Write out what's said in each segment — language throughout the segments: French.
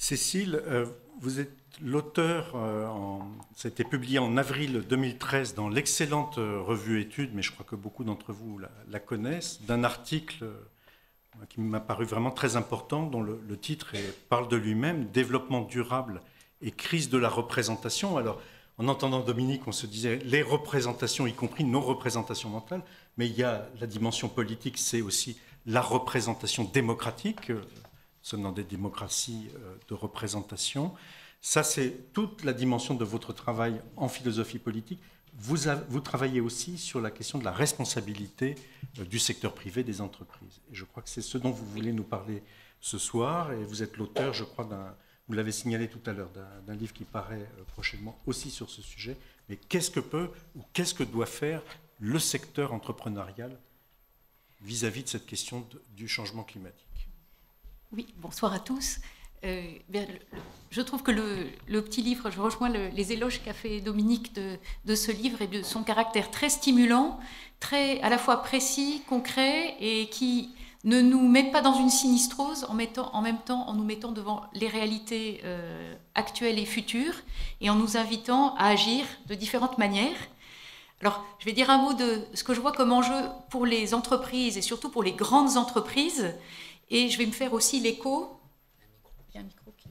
Cécile, vous êtes l'auteur, ça a été publié en avril 2013 dans l'excellente revue Études, mais je crois que beaucoup d'entre vous la connaissent, d'un article qui m'a paru vraiment très important, dont le titre parle de lui-même, Développement durable et crise de la représentation. Alors, en entendant Dominique, on se disait les représentations, y compris nos représentations mentales, mais il y a la dimension politique, c'est aussi la représentation démocratique, sommes dans des démocraties de représentation. Ça, c'est toute la dimension de votre travail en philosophie politique. Vous travaillez aussi sur la question de la responsabilité du secteur privé des entreprises. Et je crois que c'est ce dont vous voulez nous parler ce soir. Et vous êtes l'auteur, je crois, vous l'avez signalé tout à l'heure, d'un livre qui paraît prochainement aussi sur ce sujet. Mais qu'est-ce que peut ou qu'est-ce que doit faire le secteur entrepreneurial vis-à-vis de cette question du changement climatique? Oui, bonsoir à tous. Je trouve que le petit livre, je rejoins les éloges qu'a fait Dominique de ce livre et de son caractère très stimulant, très à la fois précis, concret et qui ne nous met pas dans une sinistrose en même temps en nous mettant devant les réalités actuelles et futures et en nous invitant à agir de différentes manières. Alors, je vais dire un mot de ce que je vois comme enjeu pour les entreprises et surtout pour les grandes entreprises. Et je vais me faire aussi l'écho. Il y a un micro qui...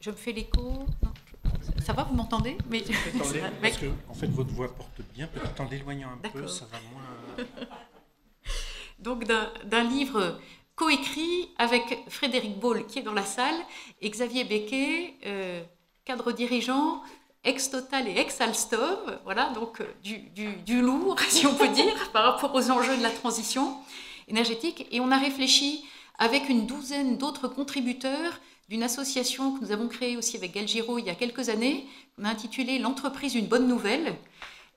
Je me fais l'écho. Ça va, vous m'entendez? Mais... Parce que, en fait, votre voix porte bien. Peut-être en l'éloignant un peu, ça va moins... Donc, d'un livre coécrit avec Frédéric Boll, qui est dans la salle, et Xavier Becquet, cadre dirigeant, ex-Total et ex-Alstom. Voilà, donc du lourd, si on peut dire, par rapport aux enjeux de la transition énergétique, et on a réfléchi avec une douzaine d'autres contributeurs d'une association que nous avons créée aussi avec Gaël Giraud il y a quelques années, qu'on a intitulé L'entreprise une bonne nouvelle.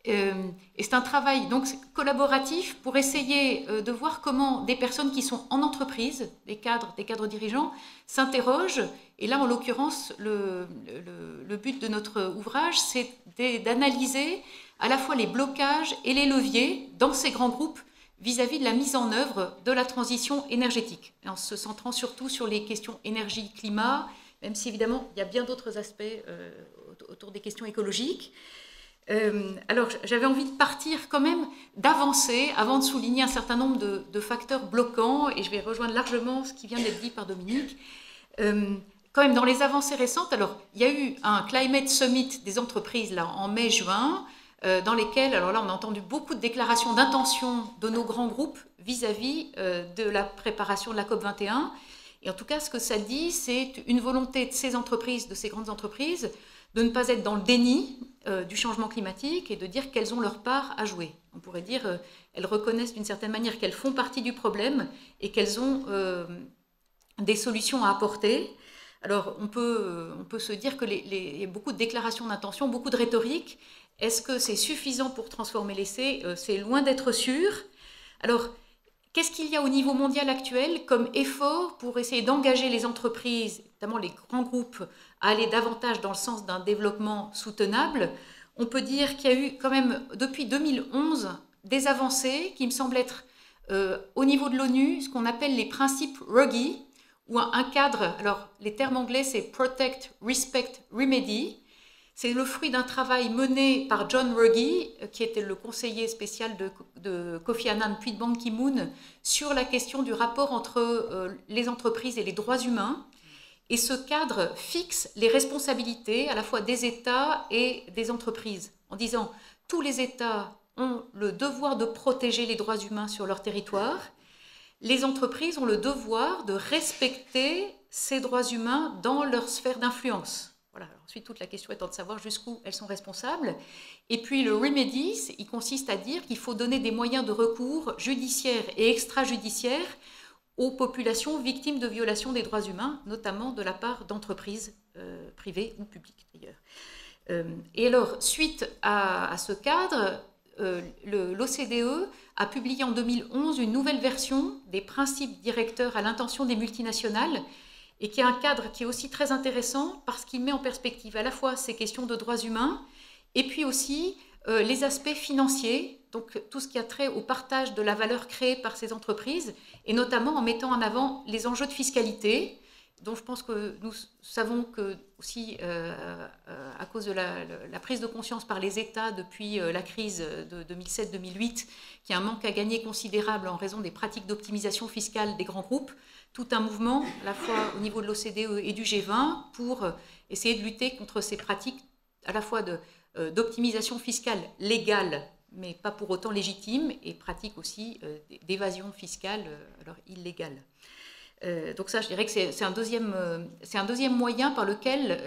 Et c'est un travail donc collaboratif pour essayer de voir comment des personnes qui sont en entreprise, des cadres dirigeants, s'interrogent. Et là, en l'occurrence, le but de notre ouvrage, c'est d'analyser à la fois les blocages et les leviers dans ces grands groupes vis-à-vis de la mise en œuvre de la transition énergétique, en se centrant surtout sur les questions énergie-climat, même si évidemment il y a bien d'autres aspects autour des questions écologiques. Alors j'avais envie de partir quand même, d'avancer, avant de souligner un certain nombre de facteurs bloquants, et je vais rejoindre largement ce qui vient d'être dit par Dominique. Quand même dans les avancées récentes, alors il y a eu un Climate Summit des entreprises là, en mai-juin, dans lesquels, alors là on a entendu beaucoup de déclarations d'intention de nos grands groupes vis-à-vis de la préparation de la COP21. Et en tout cas, ce que ça dit, c'est une volonté de ces entreprises, de ces grandes entreprises, de ne pas être dans le déni du changement climatique et de dire qu'elles ont leur part à jouer. On pourrait dire elles reconnaissent d'une certaine manière qu'elles font partie du problème et qu'elles ont des solutions à apporter. Alors on peut se dire qu'il y a beaucoup de déclarations d'intention, beaucoup de rhétorique. Est-ce que c'est suffisant pour transformer l'essai? C'est loin d'être sûr. Alors, qu'est-ce qu'il y a au niveau mondial actuel comme effort pour essayer d'engager les entreprises, notamment les grands groupes, à aller davantage dans le sens d'un développement soutenable? On peut dire qu'il y a eu quand même, depuis 2011, des avancées qui me semblent être, au niveau de l'ONU, ce qu'on appelle les principes Ruggie, ou un cadre, alors les termes anglais c'est Protect, Respect, Remedy. C'est le fruit d'un travail mené par John Ruggie, qui était le conseiller spécial de Kofi Annan puis de Ban Ki-moon, sur la question du rapport entre les entreprises et les droits humains. Et ce cadre fixe les responsabilités à la fois des États et des entreprises, en disant tous les États ont le devoir de protéger les droits humains sur leur territoire. Les entreprises ont le devoir de respecter ces droits humains dans leur sphère d'influence. Voilà. Ensuite, toute la question étant de savoir jusqu'où elles sont responsables. Et puis le remedies, il consiste à dire qu'il faut donner des moyens de recours judiciaires et extrajudiciaires aux populations victimes de violations des droits humains, notamment de la part d'entreprises privées ou publiques d'ailleurs. Et alors, suite à ce cadre, l'OCDE a publié en 2011 une nouvelle version des principes directeurs à l'intention des multinationales, et qui est un cadre qui est aussi très intéressant parce qu'il met en perspective à la fois ces questions de droits humains et puis aussi les aspects financiers, donc tout ce qui a trait au partage de la valeur créée par ces entreprises, et notamment en mettant en avant les enjeux de fiscalité dont je pense que nous savons que aussi à cause de la prise de conscience par les États depuis la crise de 2007-2008, qu'il y a un manque à gagner considérable en raison des pratiques d'optimisation fiscale des grands groupes, tout un mouvement, à la fois au niveau de l'OCDE et du G20, pour essayer de lutter contre ces pratiques à la fois d'optimisation fiscale légale, mais pas pour autant légitime, et pratique aussi d'évasion fiscale, alors illégale. Donc ça, je dirais que c'est un deuxième moyen par lequel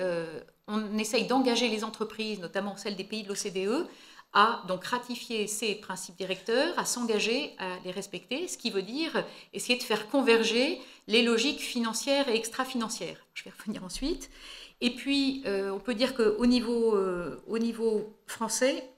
on essaye d'engager les entreprises, notamment celles des pays de l'OCDE, à donc ratifier ces principes directeurs, à s'engager à les respecter, ce qui veut dire essayer de faire converger les logiques financières et extra-financières. Je vais revenir ensuite. Et puis, on peut dire qu'au niveau français,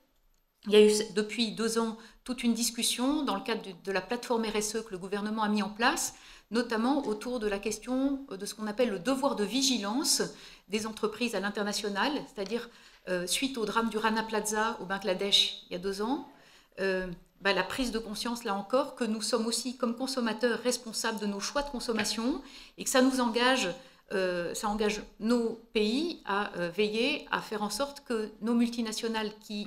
il y a eu depuis 2 ans toute une discussion dans le cadre de la plateforme RSE que le gouvernement a mis en place, notamment autour de la question de ce qu'on appelle le devoir de vigilance des entreprises à l'international, c'est-à-dire suite au drame du Rana Plaza au Bangladesh il y a 2 ans, la prise de conscience, là encore, que nous sommes aussi, comme consommateurs, responsables de nos choix de consommation et que ça nous engage, ça engage nos pays à veiller à faire en sorte que nos multinationales qui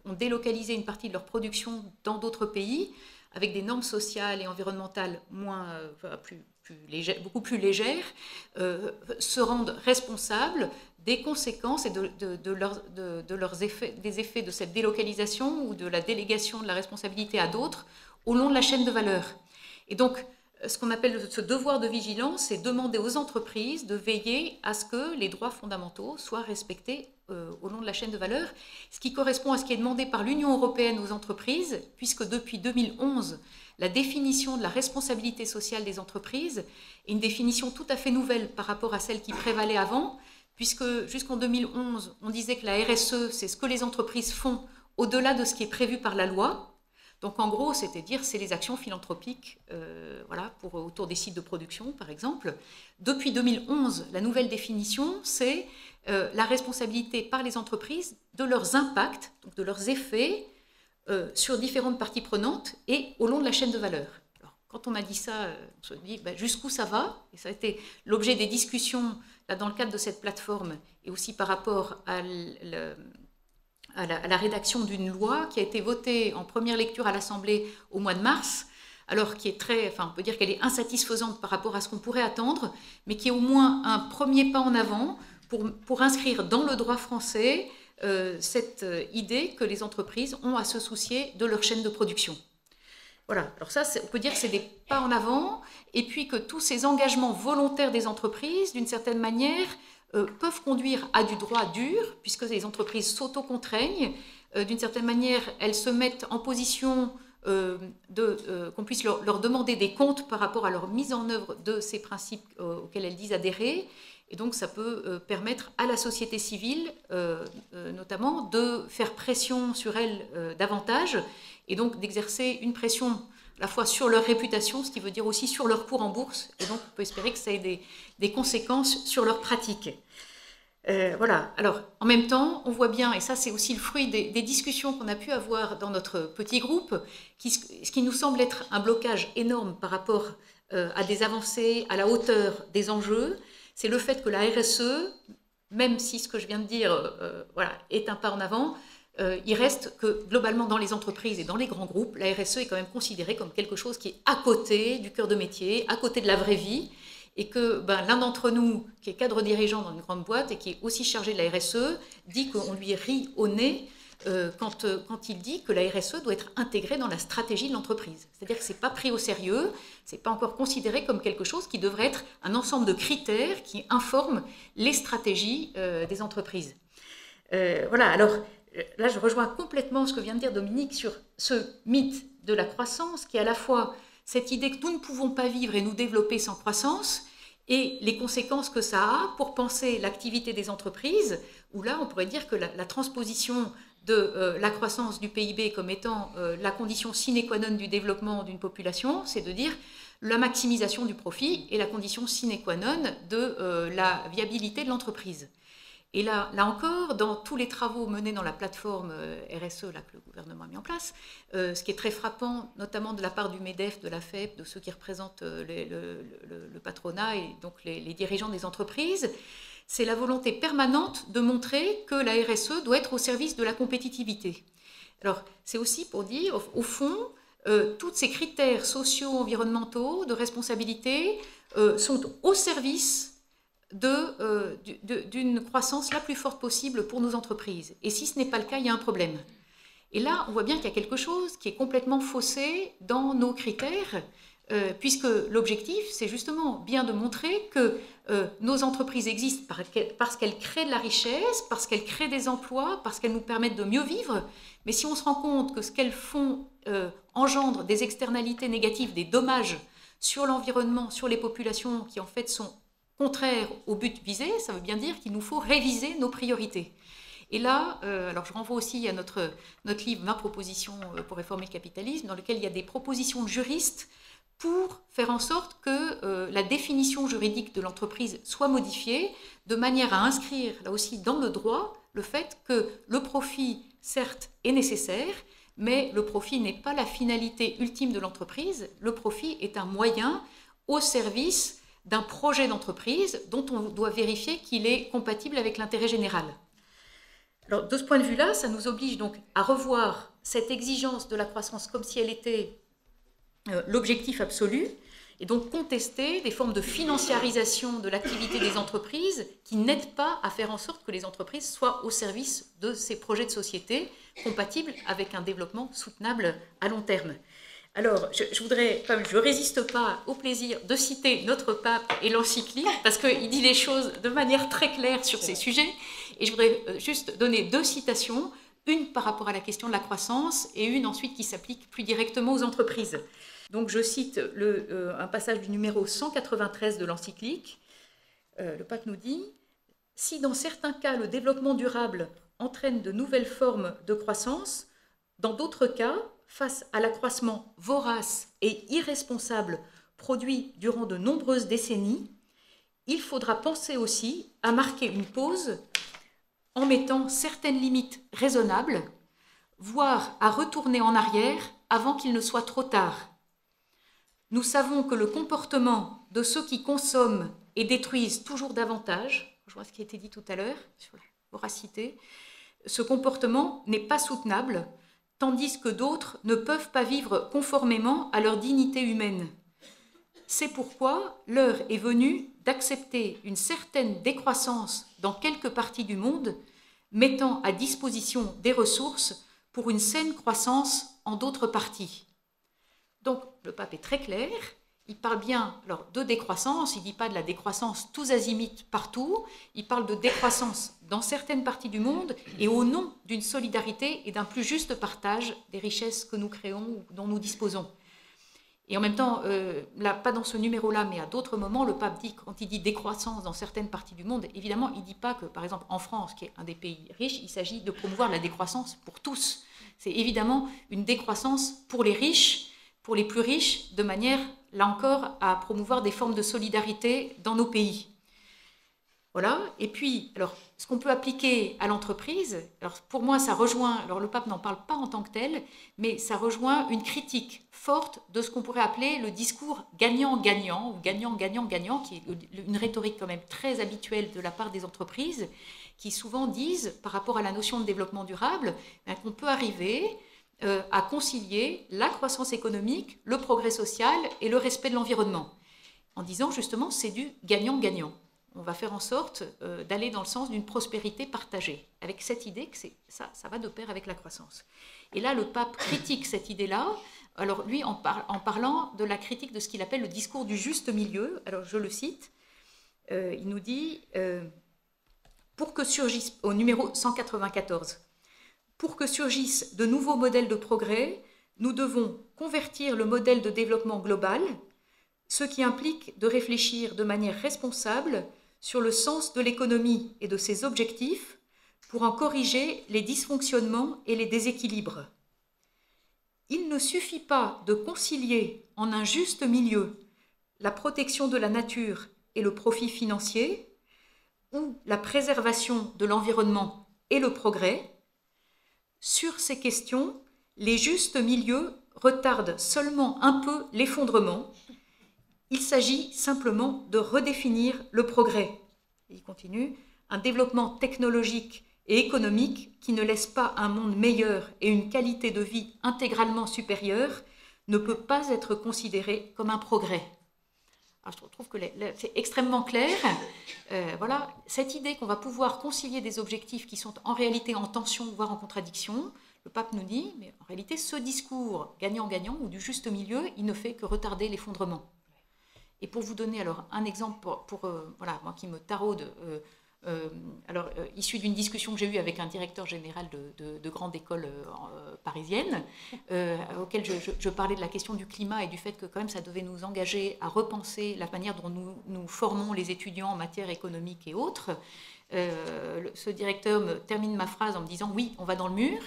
ont délocalisé une partie de leur production dans d'autres pays, avec des normes sociales et environnementales beaucoup plus légères, se rendent responsables des conséquences et des effets de cette délocalisation ou de la délégation de la responsabilité à d'autres au long de la chaîne de valeur. Et donc, ce qu'on appelle ce devoir de vigilance, c'est demander aux entreprises de veiller à ce que les droits fondamentaux soient respectés au long de la chaîne de valeur, ce qui correspond à ce qui est demandé par l'Union européenne aux entreprises, puisque depuis 2011, la définition de la responsabilité sociale des entreprises est une définition tout à fait nouvelle par rapport à celle qui prévalait avant, puisque jusqu'en 2011, on disait que la RSE, c'est ce que les entreprises font au-delà de ce qui est prévu par la loi. Donc en gros, c'est-à-dire c'est les actions philanthropiques autour des sites de production, par exemple. Depuis 2011, la nouvelle définition, c'est la responsabilité par les entreprises de leurs impacts, donc de leurs effets sur différentes parties prenantes et au long de la chaîne de valeur. Alors, quand on a dit ça, on se dit jusqu'où ça va, et ça a été l'objet des discussions là, dans le cadre de cette plateforme et aussi par rapport à la rédaction d'une loi qui a été votée en première lecture à l'Assemblée au mois de mars, alors qui est on peut dire qu'elle est insatisfaisante par rapport à ce qu'on pourrait attendre, mais qui est au moins un premier pas en avant pour inscrire dans le droit français cette idée que les entreprises ont à se soucier de leur chaîne de production. Voilà, alors ça, on peut dire que c'est des pas en avant, et puis que tous ces engagements volontaires des entreprises, d'une certaine manière, peuvent conduire à du droit dur, puisque les entreprises s'auto-contraignent. D'une certaine manière, elles se mettent en position qu'on puisse leur demander des comptes par rapport à leur mise en œuvre de ces principes auxquels elles disent adhérer. Et donc, ça peut permettre à la société civile, notamment, de faire pression sur elle davantage, et donc d'exercer une pression à la fois sur leur réputation, ce qui veut dire aussi sur leur cours en bourse, et donc on peut espérer que ça ait des conséquences sur leurs pratiques. Voilà, alors en même temps, on voit bien, et ça c'est aussi le fruit des discussions qu'on a pu avoir dans notre petit groupe, ce qui nous semble être un blocage énorme par rapport à des avancées à la hauteur des enjeux, c'est le fait que la RSE, même si ce que je viens de dire est un pas en avant, il reste que globalement dans les entreprises et dans les grands groupes, la RSE est quand même considérée comme quelque chose qui est à côté du cœur de métier, à côté de la vraie vie, et que l'un d'entre nous, qui est cadre dirigeant dans une grande boîte et qui est aussi chargé de la RSE, dit qu'on lui rit au nez quand il dit que la RSE doit être intégrée dans la stratégie de l'entreprise. C'est-à-dire que ce n'est pas pris au sérieux, ce n'est pas encore considéré comme quelque chose qui devrait être un ensemble de critères qui informent les stratégies des entreprises. Voilà, alors là je rejoins complètement ce que vient de dire Dominique sur ce mythe de la croissance qui est à la fois cette idée que nous ne pouvons pas vivre et nous développer sans croissance et les conséquences que ça a pour penser l'activité des entreprises, où là on pourrait dire que la transposition de la croissance du PIB comme étant la condition sine qua non du développement d'une population, c'est de dire la maximisation du profit est la condition sine qua non de la viabilité de l'entreprise. Et là encore, dans tous les travaux menés dans la plateforme RSE là, que le gouvernement a mis en place, ce qui est très frappant, notamment de la part du MEDEF, de la FEP, de ceux qui représentent le patronat et donc les dirigeants des entreprises, c'est la volonté permanente de montrer que la RSE doit être au service de la compétitivité. Alors, c'est aussi pour dire, au fond, tous ces critères sociaux, environnementaux, de responsabilité sont au service d'une croissance la plus forte possible pour nos entreprises. Et si ce n'est pas le cas, il y a un problème. Et là, on voit bien qu'il y a quelque chose qui est complètement faussé dans nos critères, puisque l'objectif, c'est justement bien de montrer que nos entreprises existent parce qu'elles créent de la richesse, parce qu'elles créent des emplois, parce qu'elles nous permettent de mieux vivre. Mais si on se rend compte que ce qu'elles font engendre des externalités négatives, des dommages sur l'environnement, sur les populations qui en fait sont contraires au but visé, ça veut bien dire qu'il nous faut réviser nos priorités. Et là, alors je renvoie aussi à notre livre « Ma proposition pour réformer le capitalisme », dans lequel il y a des propositions de juristes pour faire en sorte que la définition juridique de l'entreprise soit modifiée de manière à inscrire, là aussi, dans le droit, le fait que le profit, certes, est nécessaire, mais le profit n'est pas la finalité ultime de l'entreprise. Le profit est un moyen au service d'un projet d'entreprise dont on doit vérifier qu'il est compatible avec l'intérêt général. Alors, de ce point de vue-là, ça nous oblige donc à revoir cette exigence de la croissance comme si elle était l'objectif absolu, et donc contester des formes de financiarisation de l'activité des entreprises qui n'aident pas à faire en sorte que les entreprises soient au service de ces projets de société compatibles avec un développement soutenable à long terme. Alors, je résiste pas au plaisir de citer notre pape et l'encyclique, parce qu'il dit les choses de manière très claire sur ces sujets, et je voudrais juste donner 2 citations, une par rapport à la question de la croissance, et une ensuite qui s'applique plus directement aux entreprises. Donc je cite un passage du numéro 193 de l'encyclique. Le pape nous dit « Si dans certains cas le développement durable entraîne de nouvelles formes de croissance, dans d'autres cas, face à l'accroissement vorace et irresponsable produit durant de nombreuses décennies, il faudra penser aussi à marquer une pause en mettant certaines limites raisonnables, voire à retourner en arrière avant qu'il ne soit trop tard. Nous savons que le comportement de ceux qui consomment et détruisent toujours davantage, je vois ce qui a été dit tout à l'heure sur la voracité, ce comportement n'est pas soutenable, tandis que d'autres ne peuvent pas vivre conformément à leur dignité humaine. C'est pourquoi l'heure est venue d'accepter une certaine décroissance dans quelques parties du monde, mettant à disposition des ressources pour une saine croissance en d'autres parties. Donc, le pape est très clair, il parle bien alors, de décroissance, il ne dit pas de la décroissance tous azimuts partout, il parle de décroissance dans certaines parties du monde et au nom d'une solidarité et d'un plus juste partage des richesses que nous créons ou dont nous disposons. Et en même temps, là, pas dans ce numéro-là, mais à d'autres moments, le pape dit, quand il dit décroissance dans certaines parties du monde, évidemment, il ne dit pas que, par exemple, en France, qui est un des pays riches, il s'agit de promouvoir la décroissance pour tous. C'est évidemment une décroissance pour les riches, pour les plus riches, de manière, là encore, à promouvoir des formes de solidarité dans nos pays. Voilà. Et puis, alors, ce qu'on peut appliquer à l'entreprise, alors pour moi, ça rejoint, alors le pape n'en parle pas en tant que tel, mais ça rejoint une critique forte de ce qu'on pourrait appeler le discours gagnant-gagnant, ou gagnant-gagnant-gagnant, qui est une rhétorique quand même très habituelle de la part des entreprises, qui souvent disent, par rapport à la notion de développement durable, qu'on peut arriver à concilier la croissance économique, le progrès social et le respect de l'environnement, en disant justement c'est du gagnant-gagnant. On va faire en sorte d'aller dans le sens d'une prospérité partagée, avec cette idée que ça va de pair avec la croissance. Et là, le pape critique cette idée-là, alors lui en parlant de la critique de ce qu'il appelle le discours du juste milieu. Alors je le cite, il nous dit, pour que surgisse, au numéro 194, pour que surgissent de nouveaux modèles de progrès, nous devons convertir le modèle de développement global, ce qui implique de réfléchir de manière responsable sur le sens de l'économie et de ses objectifs pour en corriger les dysfonctionnements et les déséquilibres. Il ne suffit pas de concilier en un juste milieu la protection de la nature et le profit financier, ou la préservation de l'environnement et le progrès. Sur ces questions, les justes milieux retardent seulement un peu l'effondrement. Il s'agit simplement de redéfinir le progrès. Il continue, un développement technologique et économique qui ne laisse pas un monde meilleur et une qualité de vie intégralement supérieure ne peut pas être considéré comme un progrès. Alors, je trouve que c'est extrêmement clair. Voilà, cette idée qu'on va pouvoir concilier des objectifs qui sont en réalité en tension, voire en contradiction, le pape nous dit, mais en réalité, ce discours gagnant-gagnant ou du juste milieu, il ne fait que retarder l'effondrement. Et pour vous donner alors un exemple, voilà, moi qui me taraude, issu d'une discussion que j'ai eue avec un directeur général de grande école parisienne, auquel je parlais de la question du climat et du fait que quand même ça devait nous engager à repenser la manière dont nous formons les étudiants en matière économique et autres. Ce directeur me termine ma phrase en me disant « oui, on va dans le mur ».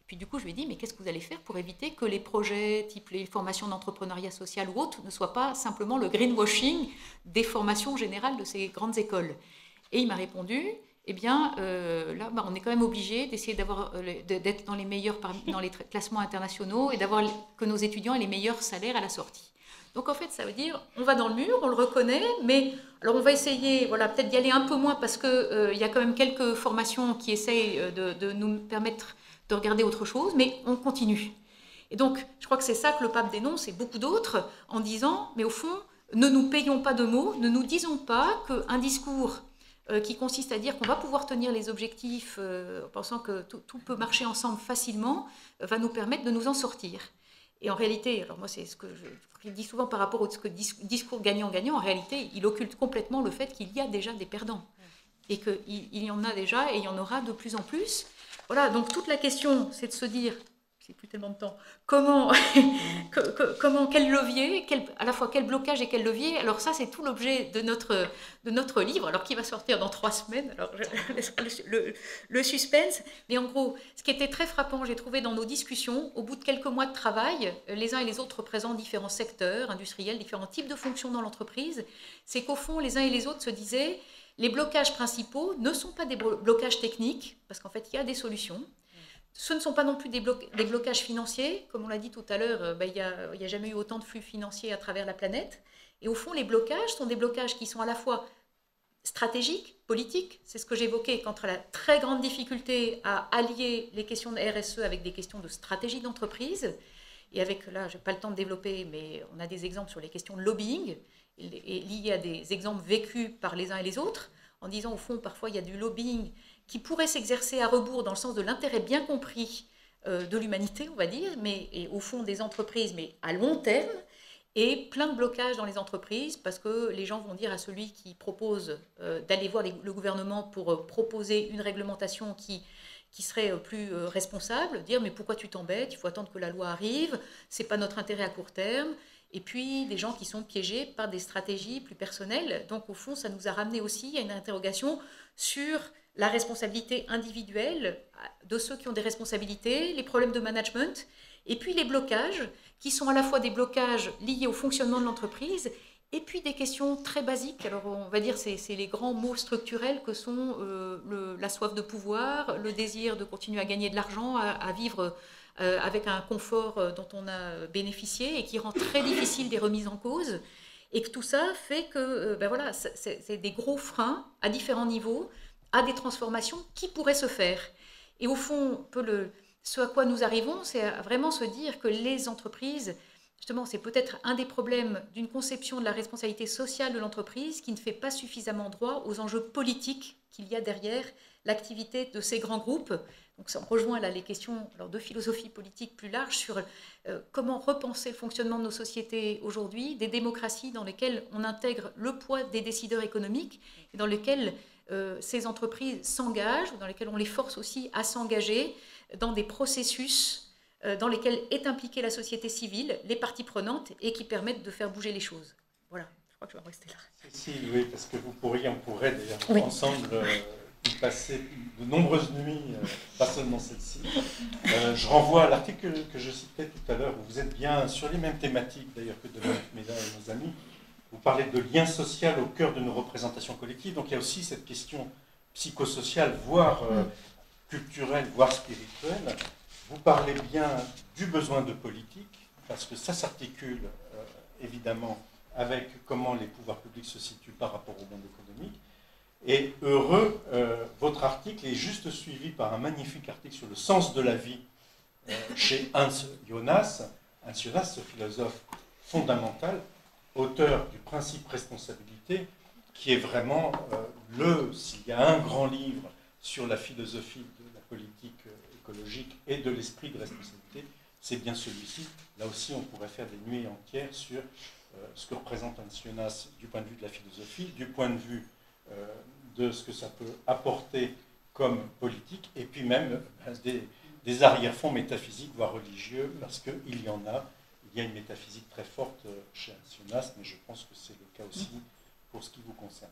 Puis du coup, je lui ai dit, mais qu'est-ce que vous allez faire pour éviter que les projets type les formations d'entrepreneuriat social ou autres ne soient pas simplement le greenwashing des formations générales de ces grandes écoles? Et il m'a répondu, eh bien, là, on est quand même obligé d'essayer d'être dans les meilleurs dans les classements internationaux et d'avoir que nos étudiants aient les meilleurs salaires à la sortie. Donc en fait, ça veut dire, on va dans le mur, on le reconnaît, mais alors on va essayer, voilà, peut-être d'y aller un peu moins parce qu'il y a quand même quelques formations qui essayent de nous permettre de regarder autre chose, mais on continue. Et donc, je crois que c'est ça que le pape dénonce, et beaucoup d'autres, en disant, mais au fond, ne nous payons pas de mots, ne nous disons pas qu'un discours qui consiste à dire qu'on va pouvoir tenir les objectifs en pensant que tout peut marcher ensemble facilement, va nous permettre de nous en sortir. Et en réalité, alors moi c'est ce que je dis souvent par rapport au discours gagnant-gagnant, en réalité, il occulte complètement le fait qu'il y a déjà des perdants. Et qu'il y en a déjà et il y en aura de plus en plus. Voilà, donc toute la question, c'est de se dire, j'ai plus tellement de temps, comment, quel levier, à la fois quel blocage et quel levier. Alors ça, c'est tout l'objet de notre livre, alors qui va sortir dans 3 semaines, alors je laisse le suspense. Mais en gros, ce qui était très frappant, j'ai trouvé dans nos discussions, au bout de quelques mois de travail, les uns et les autres représentent différents secteurs industriels, différents types de fonctions dans l'entreprise, c'est qu'au fond, les uns et les autres se disaient, les blocages principaux ne sont pas des blocages techniques, parce qu'en fait, il y a des solutions. Ce ne sont pas non plus des blocages financiers. Comme on l'a dit tout à l'heure, il n'y a jamais eu autant de flux financiers à travers la planète. Et au fond, les blocages sont des blocages qui sont à la fois stratégiques, politiques. C'est ce que j'évoquais quant à la très grande difficulté à allier les questions de RSE avec des questions de stratégie d'entreprise. Et avec, là, je n'ai pas le temps de développer, mais on a des exemples sur les questions de lobbying, et liés à des exemples vécus par les uns et les autres, en disant au fond, parfois il y a du lobbying qui pourrait s'exercer à rebours dans le sens de l'intérêt bien compris de l'humanité, on va dire, et au fond des entreprises, mais à long terme, et plein de blocages dans les entreprises, parce que les gens vont dire à celui qui propose d'aller voir le gouvernement pour proposer une réglementation qui serait plus responsable, dire mais pourquoi tu t'embêtes, il faut attendre que la loi arrive, c'est pas notre intérêt à court terme. Et puis des gens qui sont piégés par des stratégies plus personnelles. Donc au fond, ça nous a ramené aussi à une interrogation sur la responsabilité individuelle de ceux qui ont des responsabilités, les problèmes de management, et puis les blocages, qui sont à la fois des blocages liés au fonctionnement de l'entreprise, et puis des questions très basiques. Alors on va dire c'est les grands mots structurels que sont la soif de pouvoir, le désir de continuer à gagner de l'argent, à vivre avec un confort dont on a bénéficié et qui rend très difficile des remises en cause. Et que tout ça fait que voilà, c'est des gros freins à différents niveaux à des transformations qui pourraient se faire. Et au fond, ce à quoi nous arrivons, c'est à vraiment se dire que les entreprises, justement, c'est peut-être un des problèmes d'une conception de la responsabilité sociale de l'entreprise qui ne fait pas suffisamment droit aux enjeux politiques qu'il y a derrière l'activité de ces grands groupes. Donc ça rejoint là les questions de philosophie politique plus large sur comment repenser le fonctionnement de nos sociétés aujourd'hui, des démocraties dans lesquelles on intègre le poids des décideurs économiques et dans lesquelles ces entreprises s'engagent, ou dans lesquelles on les force aussi à s'engager dans des processus dans lesquels est impliquée la société civile, les parties prenantes, et qui permettent de faire bouger les choses. Voilà, je crois que je vais en rester là. Oui, parce que on pourrait d'ailleurs ensemble y passer de nombreuses nuits, pas seulement celle-ci. Je renvoie à l'article que je citais tout à l'heure, où vous êtes bien sur les mêmes thématiques d'ailleurs que Dominique Méda et nos amis, vous parlez de lien social au cœur de nos représentations collectives, donc il y a aussi cette question psychosociale, voire culturelle, voire spirituelle. Vous parlez bien du besoin de politique, parce que ça s'articule évidemment avec comment les pouvoirs publics se situent par rapport au monde économique. Et heureux, votre article est juste suivi par un magnifique article sur le sens de la vie chez Hans Jonas. Hans Jonas, ce philosophe fondamental, auteur du principe responsabilité, qui est vraiment s'il y a un grand livre sur la philosophie de la politique écologique et de l'esprit de responsabilité, c'est bien celui-ci. Là aussi, on pourrait faire des nuits entières sur ce que représente Hans Jonas du point de vue de la philosophie, du point de vue de ce que ça peut apporter comme politique, et puis même des arrière-fonds métaphysiques, voire religieux, parce qu'il y en a. Il y a une métaphysique très forte chez Hans Jonas, mais je pense que c'est le cas aussi pour ce qui vous concerne.